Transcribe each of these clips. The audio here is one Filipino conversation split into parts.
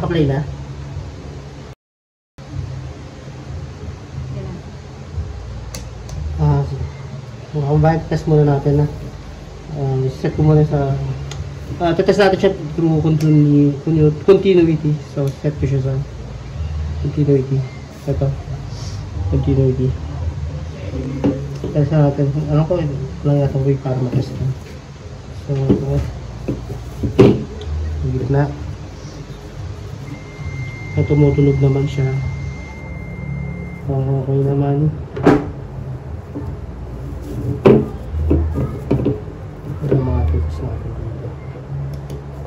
Naka-play na? Sige. Combine test muna natin na. Set ko muna sa tetest natin siya through continuity. So set ko siya sa continuity. Ito continuity. Test natin. Ano ko lang yata ko para matest ko. So yung gitna. Tumutunog naman siya. Okay naman. Ito mga tips natin dito.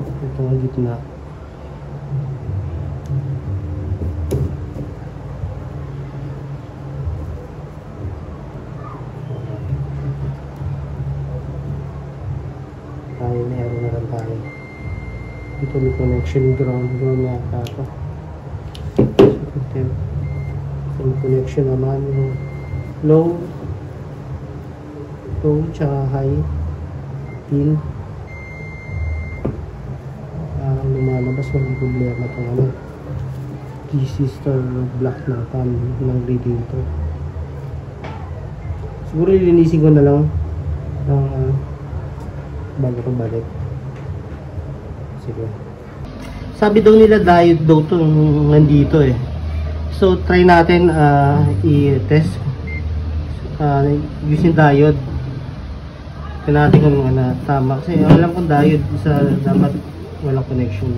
Ito ang gitna. Tayo meron na lang tayo. Ito may connection ground yata ito. Yung connection naman yung low tsaka high pin. Lumalabas walang problema itong ano DC star block ng fan ng reading to. Siguro lilinisin ko na lang bago ko balik. Sige. Sabi daw nila diode daw to nandito eh. So try natin i-test using diode. Tignan natin kung tama. Kasi alam kong diode sa dapat walang connection.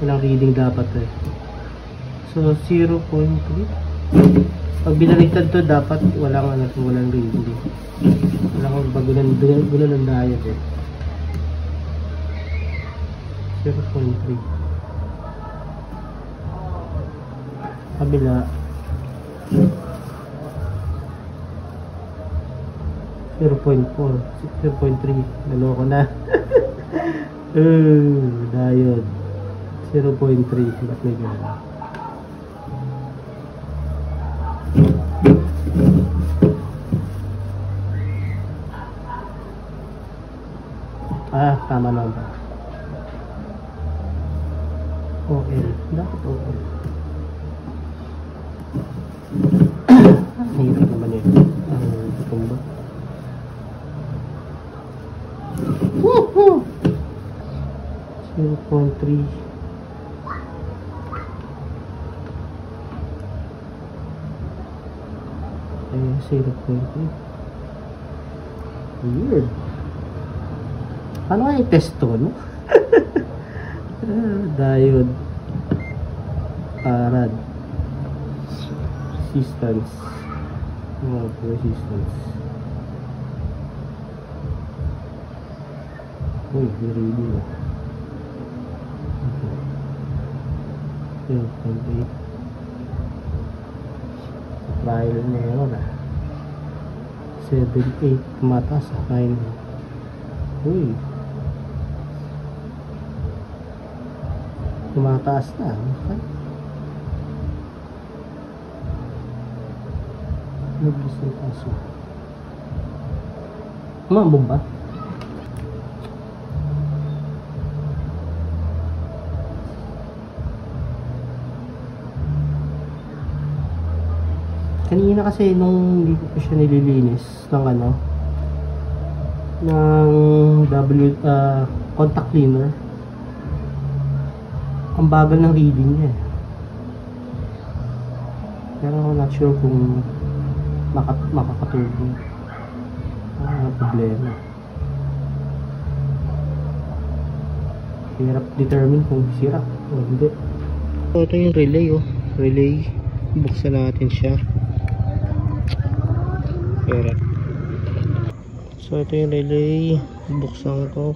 Walang reading dapat eh. So 0.3. Pag binaliktad to dapat walang reading. Walang bagulan ng diode eh. 0.3. Kabila 0.4 0.3 naloko na. Diode 0.3 ba't may gano'n? Tama na ba? OL dapat OL. Hirap naman yun. Tumba. Woohoo! 0.3. Ayun, 0.3. Weird. Paano kaya i-test to, no? Diode. Farad. Resistance. Resistance. Uy, reading. Okay. 0.8. Trial na yun 7.8. Mataas 9. Uy. Tumataas na. Okay. Naglis ng kaso. Umambong ba? Kanina kasi nung hindi ko pa siya nililinis ng contact cleaner, ang bagal ng reading niya. Pero not sure kung makakatulong. Problema. Hirap determine kung sira o hindi. So, ito yung relay relay. Buksan natin siya. Hirap. So ito yung relay. Buksan ko.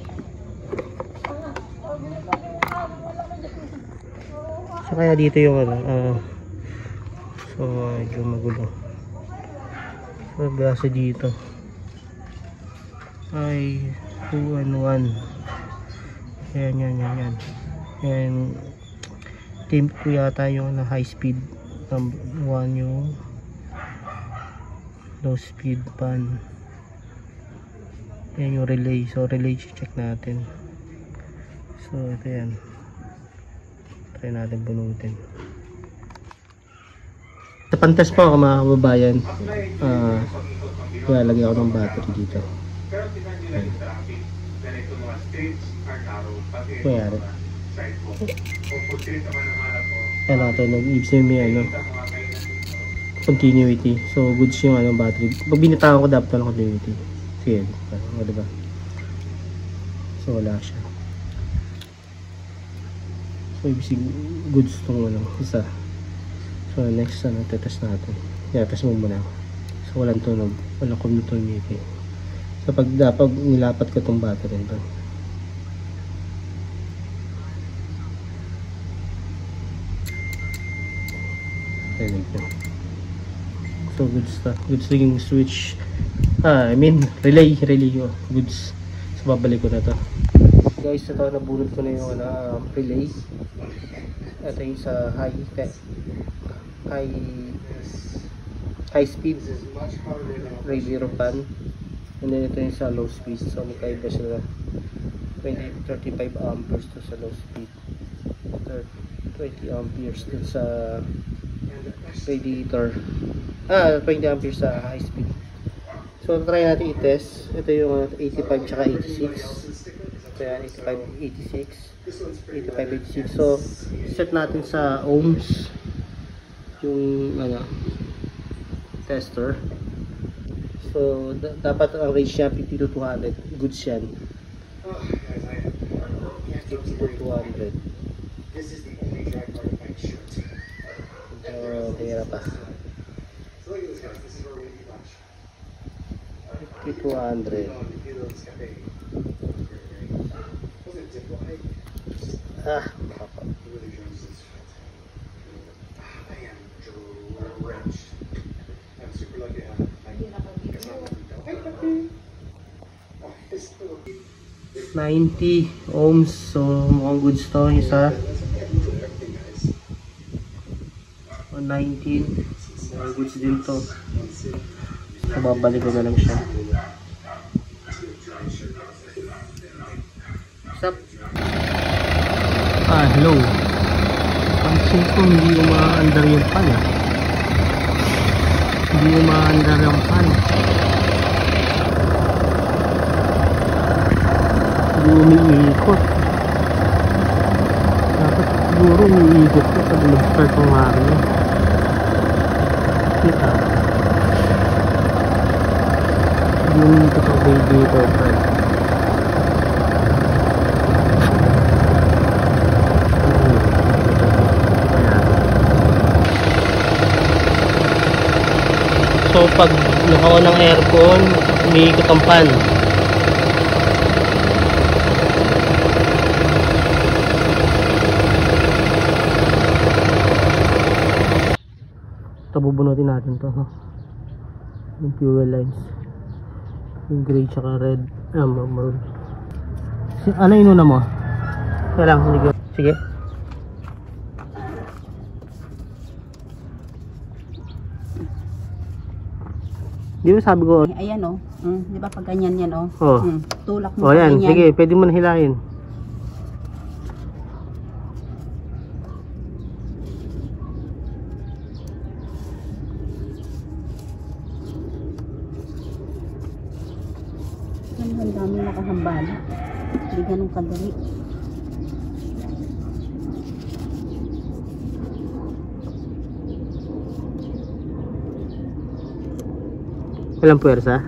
So kaya dito yung so medyo magulo. So base dito ay 2 and 1. Yan. And team ko yata yung na high speed. 1 yung low speed pan. Yan yung relay. So relay check natin. So ito yan. Try natin bunutin. Sa pantas po ako mga kababayan. Lalagyan ako ng battery dito. Ayan. Mayari. Ayan nato. Ibig sabihin may ano, continuity. So goods yung ano, battery. Pag binitawan ko dapat ng continuity. Sige. Diba? So wala siya. So ibig sabihin goods itong ano, isa. So next ano, tetest natin. Test mo muna. So walang tunog, walang continuity. So pag dapat nilapat ko itong battery nito. So goods yung switch. I mean relay oh, goods. So babalik ko na to. Guys, ito nabunod ko na yung relay. Ito yung sa high speed radio pan, and then ito yung sa low speed. So magkaiba sila, 35 amperes to sa low speed, 20 amperes dun sa radiator, 20 amperes sa high speed. So try natin i-test. Ito yung 85 tsaka 86. So yan, 85, 86. So set natin sa ohms yung ano, tester. So dapat ang range niya 50 to 200. Goods yan. 50 to 200. Kaya pa 50 to 200. Kapag 90 ohms. So mukhang goods to. Isa 19, goods din to. So babalik ko na lang siya. What's up? Hello. Pansin ko hindi umaandar yung pan. Hindi umaandar yung pan. Hindi umiikot. Dapat siguro umiikot ko pag mag-start ng makina. Kita. Hindi umiikot ang radiator pan. So pag nakaon ng aircon, umiikot ang fan. Ito bubunutin natin to, no? Yung fuel lines, yung gray tsaka red, maroon. Ano inuna mo? Kaya lang, sige. Di ba sabi ko? Ayan o. Di ba pag ganyan yan o? Oh. Tulak mo Yan. ganyan. Sige, pwede mo na hilahin. Ang dami nakahambala. Hindi ganun kadali. Walang puwersa?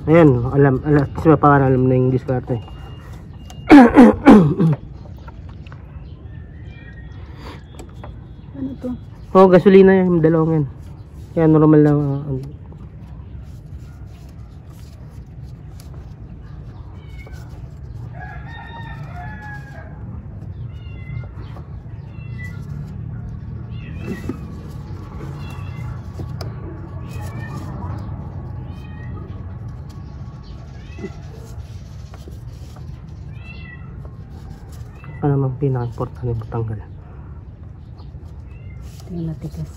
Ayan, alam, kasi mapangan alam na yung diskarte. Ano to? Oh, gasolina yan, dalawang yan. Kaya normal lang. pa naman pinaka-importante mo tanggal. Ito yung matigas.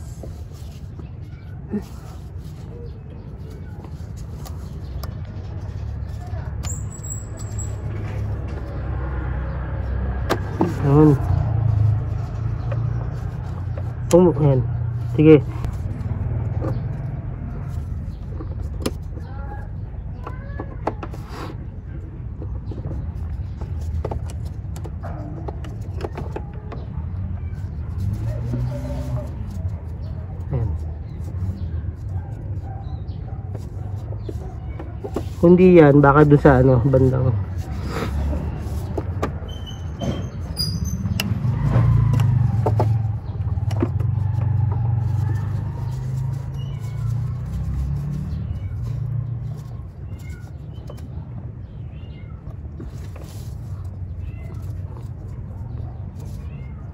Ayan. Ayan. Sige. Ayan. Kundi yan, baka doon sa ano, bandang.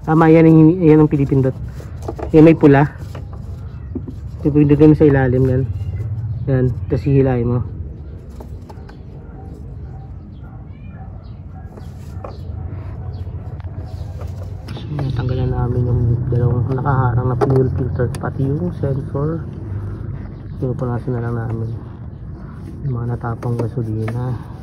Tama, yan ang pinipindot. Yan may pula. Pipindutin mo sa ilalim yan. Yan, tapos hihilahin mo. So, tanggalan namin yung dalawang nakaharang na fuel filter, pati yung sensor. Pinupunasan na lang namin yung mga natapang gasolina.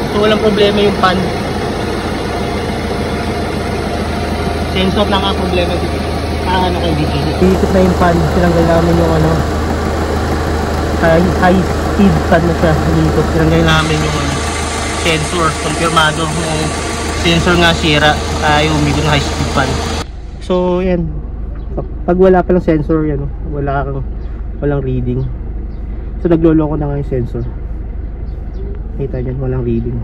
So walang problema yung pan. Sensor lang ang problema dito. Ano kay dito? Dito na yung pan. Tinanggal namin yung ano, high speed pan na siya dito. Tinanggal namin yung sensor. Konfirmado yung sensor nga sira. Tayo umigo ng high speed pan. So yan. Pag wala palang sensor yan, walang reading. So nagloloko na nga yung sensor. Kita dyan, walang reading.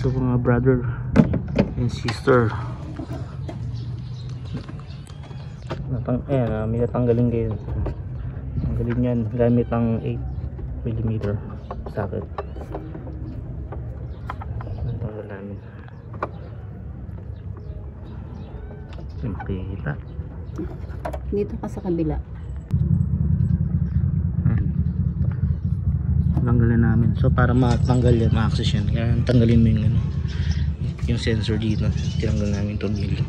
So mga brother and sister, may natanggalin kayo. Tanggalin yan gamit ang 8mm socket. Tanggal namin. Makikita. Dito ka sa kabila. Tanggalin namin. So para matanggal yan, ma-access yan, kaya tanggalin mo yung ano, yung sensor dito. Tinanggal namin itong tornilyo.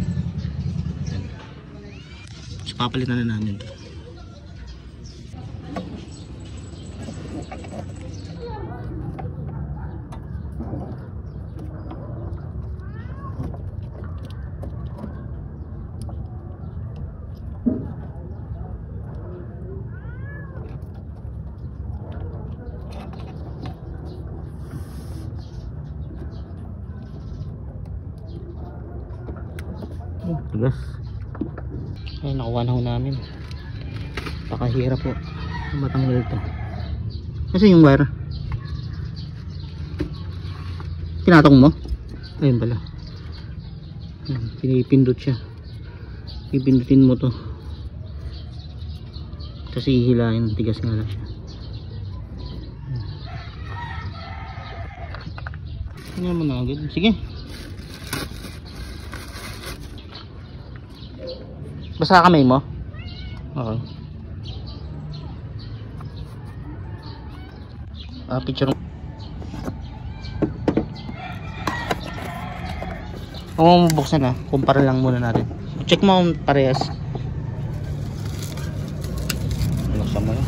So papalitan na namin ito. Tigas. Ay, nakuha na ho namin. Pakahirap po matanggal ito. Kasi yung wire pinatong mo, ayun pala, pinipindot siya. Pipindutin mo to kasi hihilahin. Tigas nga lang siya. Ano mo na agad. Sige, basta kamay mo. Okay. Picture. Kung buksan na, kumpara lang muna natin. Check mo kung parehas. Buksan mo na.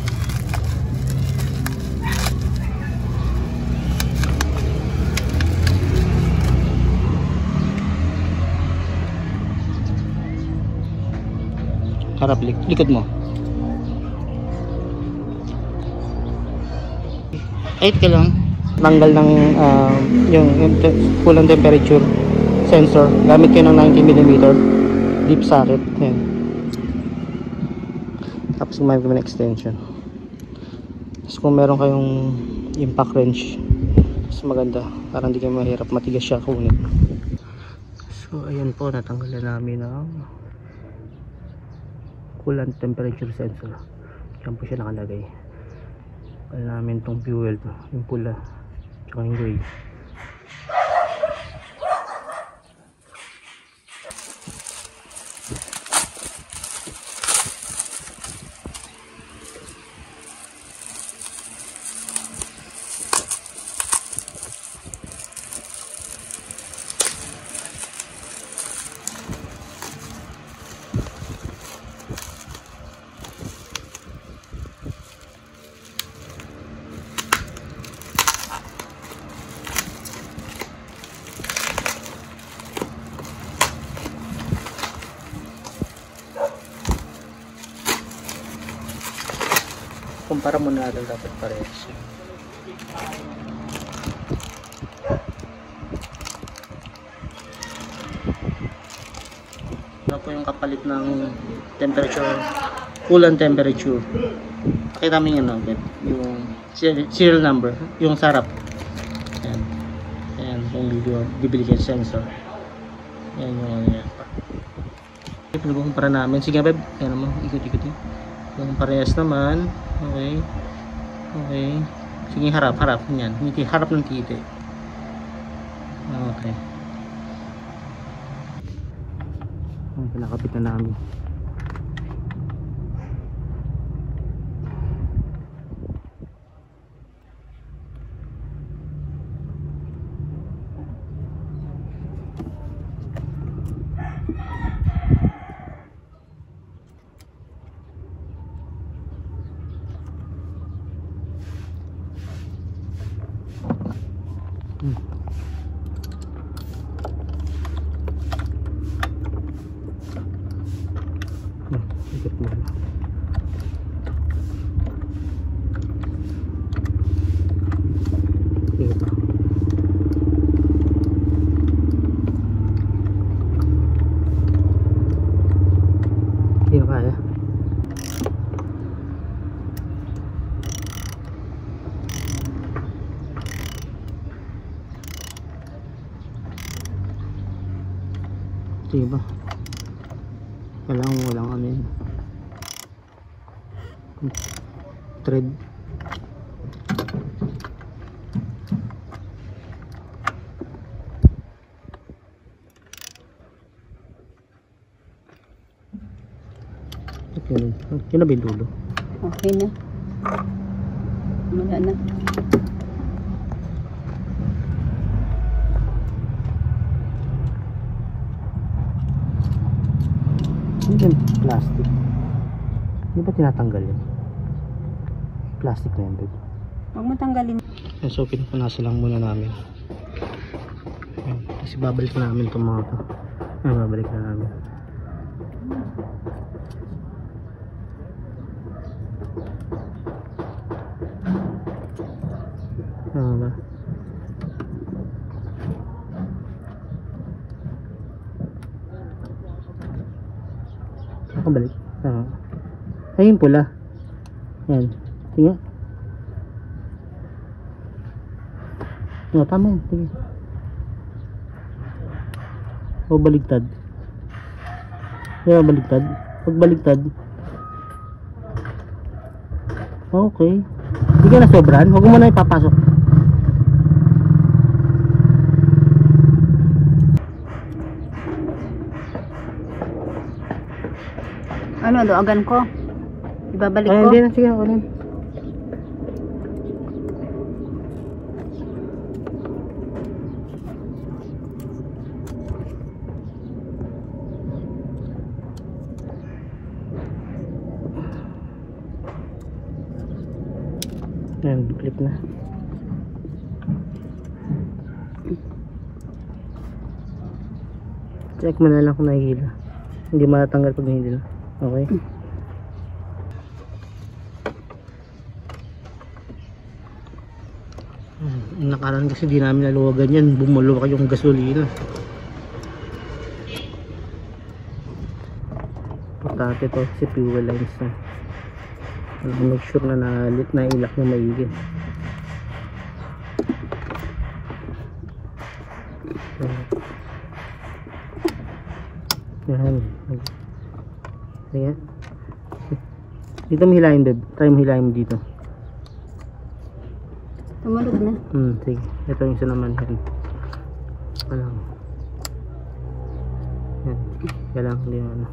Harap, likod mo. Kahit ka lang. tanggal ng yung coolant temperature sensor. Gamit kayo ng 90mm deep socket. Yan. Tapos gumamit kami ng extension. Tapos kung meron kayong impact wrench, mas maganda para hindi kayo mahirap, matigas siya kunin. So ayan po, natanggalan namin ng coolant temperature sensor. Diyan po siya nakalagay. Tanggal namin tong fuel, yung pula tsaka yung gray. Kumpara muna natin dapat parehas. Ito po yung kapalit ng temperature, coolant temperature. Pakita mo yung yung serial number, yung sarap. Ayan. Ayan, yung bibili kayo sensor. Ayan yung ano yan. Pinag-kumpara namin. Sige, babe. Ayan naman, ikot-ikot yun. Yung parehas naman. Okay. Okay. Sige, harap. Yan. Harap ng titi. Okay. Pinakapit na namin. Ikot mo na. Ikot na. Hindi kaya. Sige ba? Walang ano yun. Thread. Okay. Yun na ba yung dulo? Okay na. Wala na. Yung plastic. Hindi ba tinatanggal yun? Plastic na yan, babe. Huwag mo tanggalin. So pinupunasan lang muna namin. Ayan. Kasi babalik na namin itong mga to. Ayan, babalik na namin. Ano ba? Nakabalik. Ayun pula. Ayan. Sige. No, tama yun. Sige. O baligtad. Baligtad. Pag baligtad. Okay. Hindi ka na sobran. Huwag mo na ipapasok. Ano, doagan ko? Ibabalik Ay, ko? hindi na. Sige, ako rin. Ayan, clip na. Check mo na lang kung nakikita. Hindi matatanggal pag hindi na. Okay? Yung nakaraan kasi di namin naluwagan yan, bumuluwak yung gasolina. Importante to si fuel lines na. Make sure na nailak na maigi. Yan. Ayan. Dito mo hilahin, babe. Try mo hilahin mo dito. Tumalog na. Sige. Ito yung isa naman. Yan. Alam. Yan. Kailangan hindi na ano.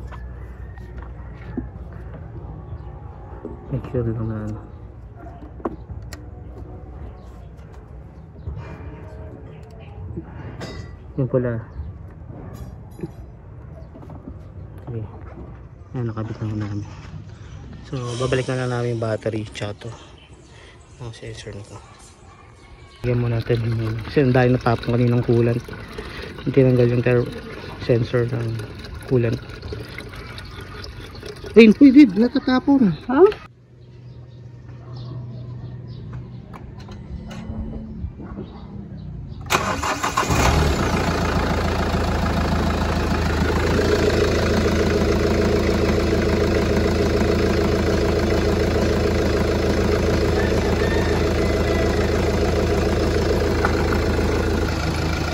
Make sure lang na ano. Yung pula. Sige. Yan, nakabit na namin. So, babalik na lang namin yung battery tsaka to. Ang sensor nito. Lagyan mo natin yung kasi dahil natapong kaninang coolant. Yung tinanggal yung sensor ng coolant. Rain, pwede, natatapon. Ha?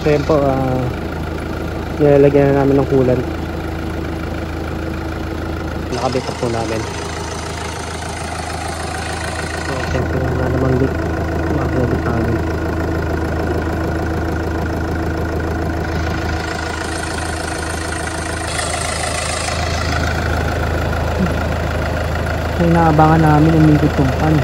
So yan po, nilalagyan na namin ng coolant. Nakabit na po namin. So siyempre wala namang leak. Makakabit namin. So inaabangan namin umikot yung pan.